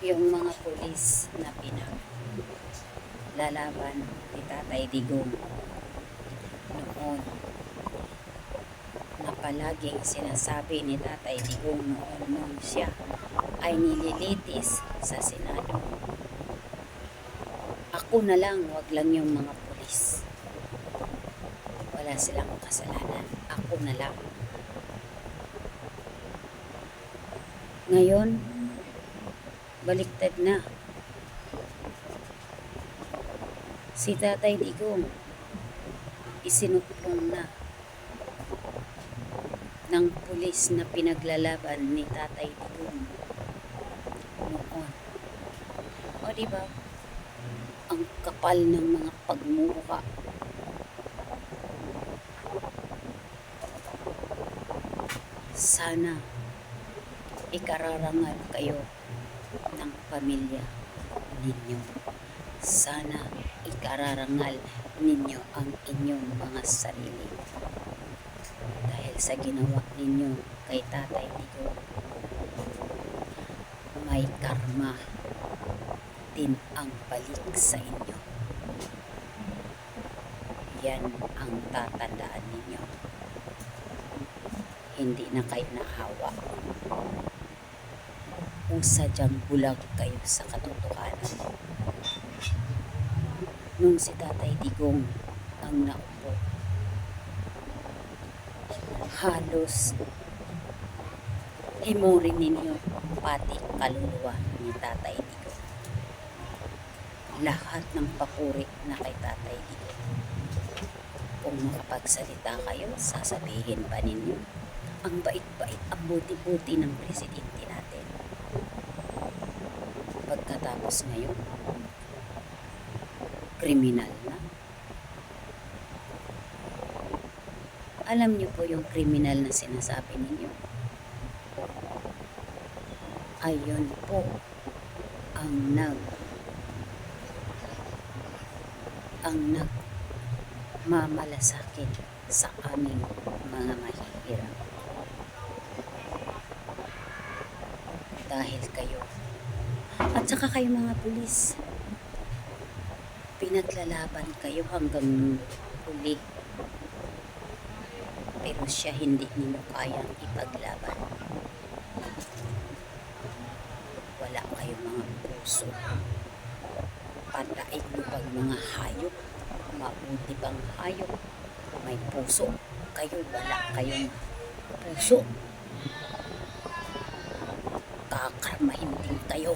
Yung mga pulis na pinaglalaban ni Tatay Digong noon, na palaging sinasabi ni Tatay Digong noon nung siya ay nililitis sa Senado. Ako na lang, wag lang yung mga pulis. Wala silang kasalanan. Ako na lang. Ngayon, baliktad na. Si Tatay Digong isinuplong na ng pulis na pinaglalaban ni Tatay Digong noon. O diba? Ang kapal ng mga pagmumukha. Sana ikararangal kayo ng pamilya ninyo. Sana ikararangal ninyo ang inyong mga sarili. Dahil sa ginawa ninyo kay Tatay Digong, may karma din ang balik sa inyo. Yan ang tatandaan ninyo. Hindi na kayo nahawa. Kung sadyang bulag kayo sa katotohanan. Nung si Tatay Digong ang naupo, halos himurin ninyo pati kaluluwa ni Tatay Digong. Lahat ng papuri na kay Tatay Digong. Kung makapagsalita kayo, sasabihin pa ninyo, ang bait-bait, ang buti-buti ng presidente natin. Pagkatapos ngayon, kriminal na. Alam niyo po yung kriminal na sinasabi ninyo? Ayun po ang nagmamalasakit sa aming mga mahihirap. Dahil kayo, at saka kayo mga pulis, pinaglalaban kayo hanggang huli. Pero siya hindi ninyo kayang ipaglaban. Wala kayong mga puso. Pataig nyo pang mga hayop, mabuti pang hayop, may puso. Kayo wala kayong puso. Kakarmahin din kayo.